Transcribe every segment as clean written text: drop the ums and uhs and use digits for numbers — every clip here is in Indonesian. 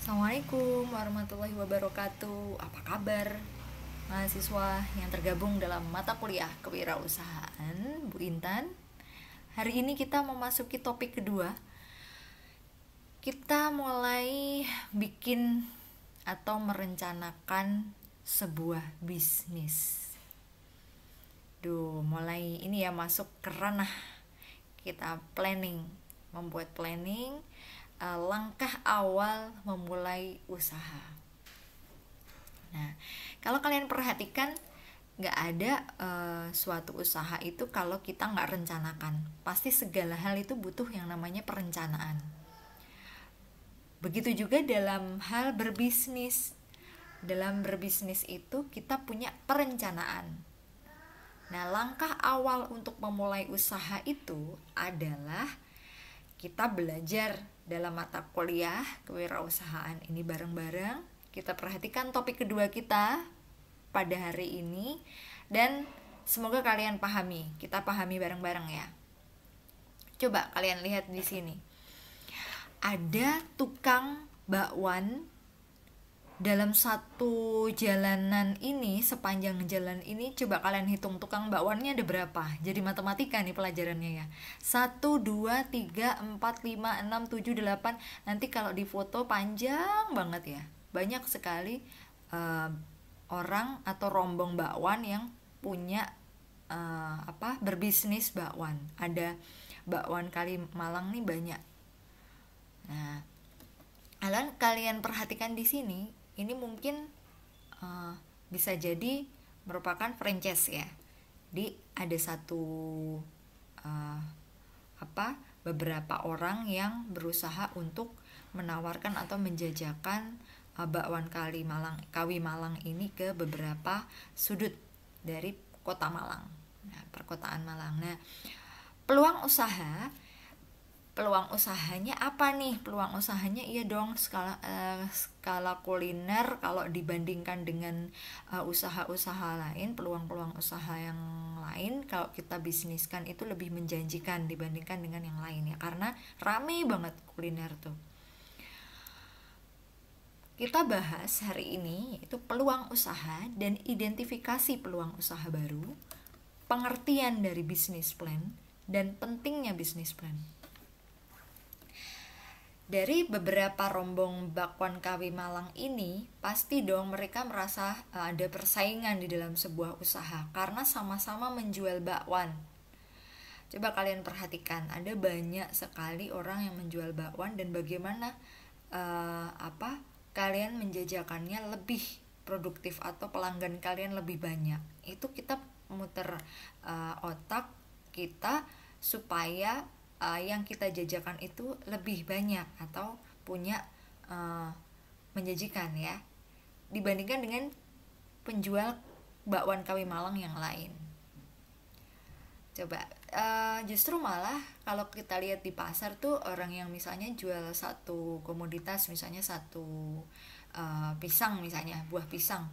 Assalamualaikum warahmatullahi wabarakatuh. Apa kabar mahasiswa yang tergabung dalam mata kuliah kewirausahaan Bu Intan? Hari ini kita memasuki topik kedua. Kita mulai bikin atau merencanakan sebuah bisnis. Mulai ini ya, masuk ke ranah kita planning, membuat planning, langkah awal memulai usaha. Nah, kalau kalian perhatikan, nggak ada suatu usaha itu kalau kita nggak rencanakan. Pasti segala hal itu butuh yang namanya perencanaan. Begitu juga dalam hal berbisnis. Dalam berbisnis itu kita punya perencanaan. Nah, langkah awal untuk memulai usaha itu adalah kita belajar dalam mata kuliah kewirausahaan ini bareng-bareng. Kita perhatikan topik kedua kita pada hari ini dan semoga kalian pahami. Kita pahami bareng-bareng ya. Coba kalian lihat di sini. Ada tukang bakwan dalam satu jalanan ini, sepanjang jalan ini, coba kalian hitung tukang bakwannya ada berapa. Jadi matematika nih pelajarannya ya. 1, 2, 3, 4, 5, 6, 7, 8. Nanti kalau di foto panjang banget ya. Banyak sekali orang atau rombong bakwan yang punya berbisnis bakwan. Ada bakwan Kalimalang nih banyak. Nah, kalian perhatikan di sini. Ini mungkin bisa jadi merupakan franchise ya. Jadi ada beberapa orang yang berusaha untuk menawarkan atau menjajakan bakwan Kawi Malang ini ke beberapa sudut dari kota Malang. Nah, perkotaan Malang. Nah, peluang usahanya apa nih? Peluang usahanya iya dong skala kuliner. Kalau dibandingkan dengan usaha-usaha lain, peluang-peluang usaha yang lain kalau kita bisniskan itu lebih menjanjikan dibandingkan dengan yang lain ya, karena rame banget kuliner tuh. Kita bahas hari ini itu peluang usaha dan identifikasi peluang usaha baru, pengertian dari bisnis plan, dan pentingnya bisnis plan. Dari beberapa rombong bakwan Kawi Malang ini, pasti dong mereka merasa ada persaingan di dalam sebuah usaha karena sama-sama menjual bakwan. Coba kalian perhatikan, ada banyak sekali orang yang menjual bakwan dan bagaimana kalian menjajakannya lebih produktif atau pelanggan kalian lebih banyak. Itu kita muter otak kita supaya yang kita jajakan itu lebih banyak atau punya menjanjikan ya, dibandingkan dengan penjual bakwan Kawi Malang yang lain. Coba justru malah kalau kita lihat di pasar tuh, orang yang misalnya jual satu komoditas, misalnya satu pisang, misalnya buah pisang,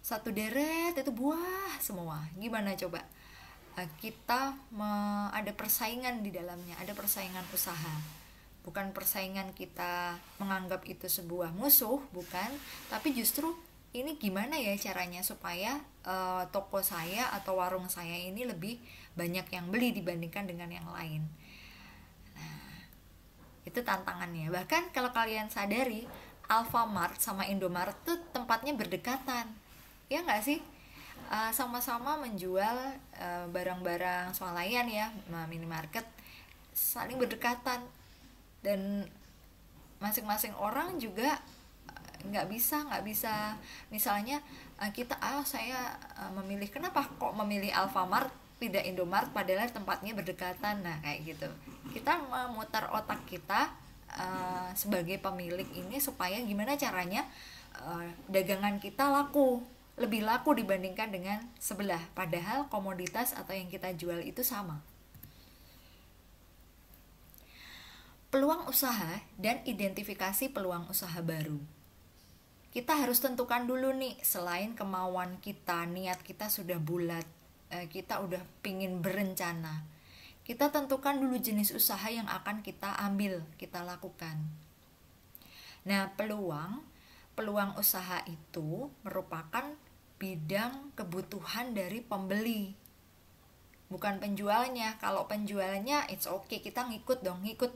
satu deret itu buah semua. Gimana coba? Kita ada persaingan di dalamnya, ada persaingan usaha. Bukan persaingan kita menganggap itu sebuah musuh, bukan, tapi justru ini gimana ya caranya supaya toko saya atau warung saya ini lebih banyak yang beli dibandingkan dengan yang lain. Nah, itu tantangannya. Bahkan kalau kalian sadari, Alfamart sama Indomaret tuh tempatnya berdekatan, ya nggak sih? Sama-sama menjual barang-barang swalayan ya, minimarket, saling berdekatan, dan masing-masing orang juga nggak bisa misalnya saya memilih, kenapa kok memilih Alfamart tidak Indomaret padahal tempatnya berdekatan. Nah kayak gitu, kita memutar otak kita sebagai pemilik ini supaya gimana caranya dagangan kita lebih laku dibandingkan dengan sebelah, padahal komoditas atau yang kita jual itu sama. Peluang usaha dan identifikasi peluang usaha baru. Kita harus tentukan dulu nih, selain kemauan kita, niat kita sudah bulat, kita udah pingin berencana, kita tentukan dulu jenis usaha yang akan kita ambil, kita lakukan. Nah, peluang usaha itu merupakan bidang kebutuhan dari pembeli, bukan penjualnya. Kalau penjualnya it's okay, kita ngikut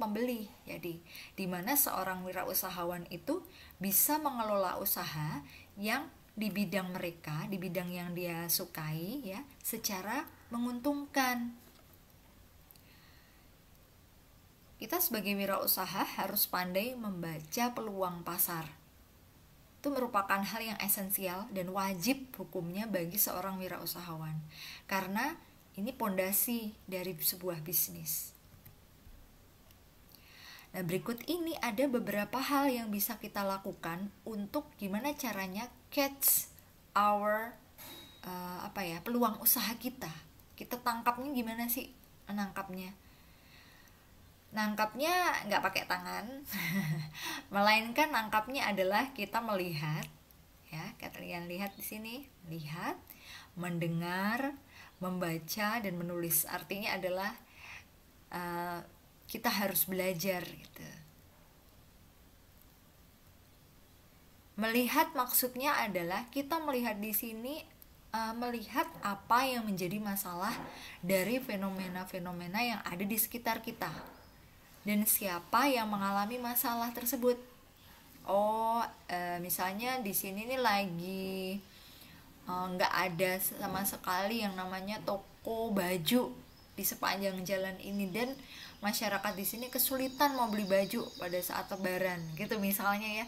pembeli. Jadi dimana seorang wirausahawan itu bisa mengelola usaha yang di bidang mereka, di bidang yang dia sukai ya, secara menguntungkan. Kita sebagai wirausaha harus pandai membaca peluang pasar. Itu merupakan hal yang esensial dan wajib hukumnya bagi seorang wirausahawan. Karena ini pondasi dari sebuah bisnis. Nah, berikut ini ada beberapa hal yang bisa kita lakukan untuk gimana caranya catch our peluang usaha kita. Kita tangkapnya gimana sih? Nangkapnya nggak pakai tangan, melainkan nangkapnya adalah kita melihat, ya kalian lihat di sini, lihat, mendengar, membaca dan menulis. Artinya adalah kita harus belajar gitu. Melihat maksudnya adalah kita melihat di sini, melihat apa yang menjadi masalah dari fenomena-fenomena yang ada di sekitar kita dan siapa yang mengalami masalah tersebut. Misalnya di sini nih lagi nggak ada sama sekali yang namanya toko baju di sepanjang jalan ini, dan masyarakat di sini kesulitan mau beli baju pada saat lebaran gitu misalnya ya.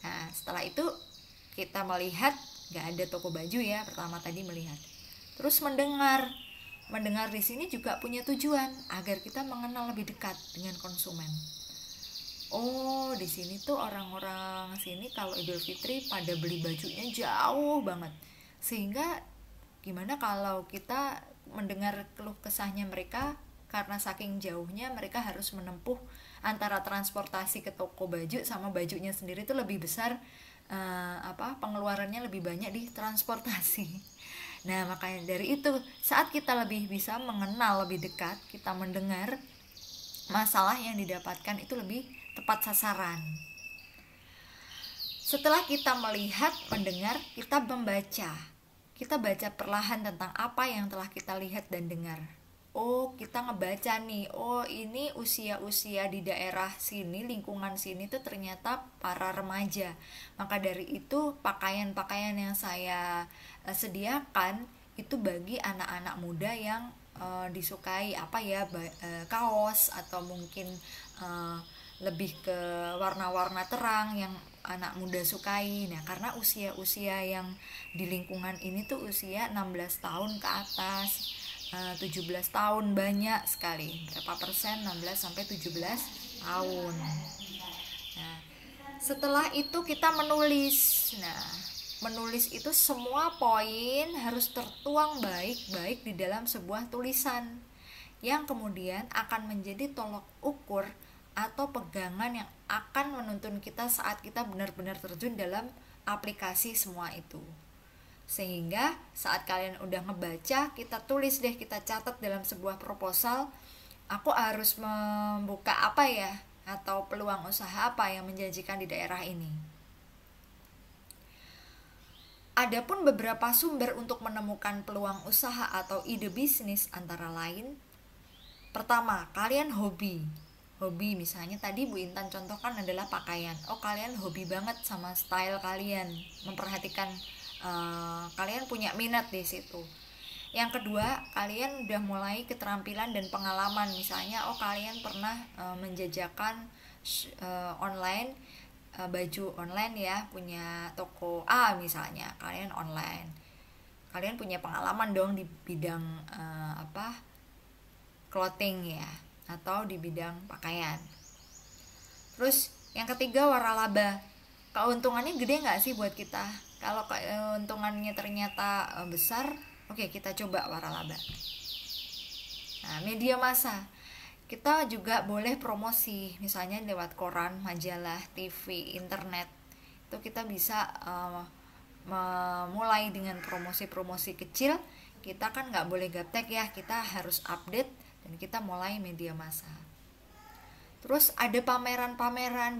Nah, setelah itu kita melihat nggak ada toko baju ya, pertama tadi melihat. Terus mendengar di sini juga punya tujuan agar kita mengenal lebih dekat dengan konsumen. Di sini tuh orang-orang sini kalau Idul Fitri pada beli bajunya jauh banget. Sehingga gimana kalau kita mendengar keluh kesahnya mereka, karena saking jauhnya mereka harus menempuh antara transportasi ke toko baju sama bajunya sendiri itu lebih besar, pengeluarannya lebih banyak di transportasi. Nah, makanya dari itu saat kita lebih bisa mengenal lebih dekat, kita mendengar, masalah yang didapatkan itu lebih tepat sasaran. Setelah kita melihat, mendengar, kita membaca. Kita baca perlahan tentang apa yang telah kita lihat dan dengar. Kita ngebaca nih, ini usia-usia di daerah sini, lingkungan sini tuh ternyata para remaja. Maka dari itu pakaian-pakaian yang saya sediakan itu bagi anak-anak muda yang disukai kaos atau mungkin lebih ke warna-warna terang yang anak muda sukai. Nah, karena usia-usia yang di lingkungan ini tuh usia 16 tahun ke atas, 17 tahun, banyak sekali. Berapa persen? 16 sampai 17 tahun. Nah, setelah itu kita menulis. Nah, menulis itu semua poin harus tertuang baik-baik di dalam sebuah tulisan yang kemudian akan menjadi tolok ukur atau pegangan yang akan menuntun kita saat kita benar-benar terjun dalam aplikasi semua itu. Sehingga saat kalian udah ngebaca, kita tulis deh, kita catat dalam sebuah proposal, aku harus membuka apa ya, atau peluang usaha apa yang menjanjikan di daerah ini. Adapun beberapa sumber untuk menemukan peluang usaha atau ide bisnis antara lain, pertama, kalian hobi misalnya tadi Bu Intan contohkan adalah pakaian. Kalian hobi banget sama style kalian, memperhatikan, kalian punya minat di situ. Yang kedua, kalian udah mulai keterampilan dan pengalaman, misalnya kalian pernah menjajakan online, baju online ya, punya toko A misalnya, kalian online, kalian punya pengalaman dong di bidang clothing ya, atau di bidang pakaian. Terus yang ketiga, waralaba. Keuntungannya gede nggak sih buat kita? Kalau keuntungannya ternyata besar, kita coba waralaba. Nah, media massa, kita juga boleh promosi, misalnya lewat koran, majalah, TV, internet. Itu kita bisa memulai dengan promosi-promosi kecil. Kita kan nggak boleh gaptek ya, kita harus update dan kita mulai media massa. Terus ada pameran-pameran,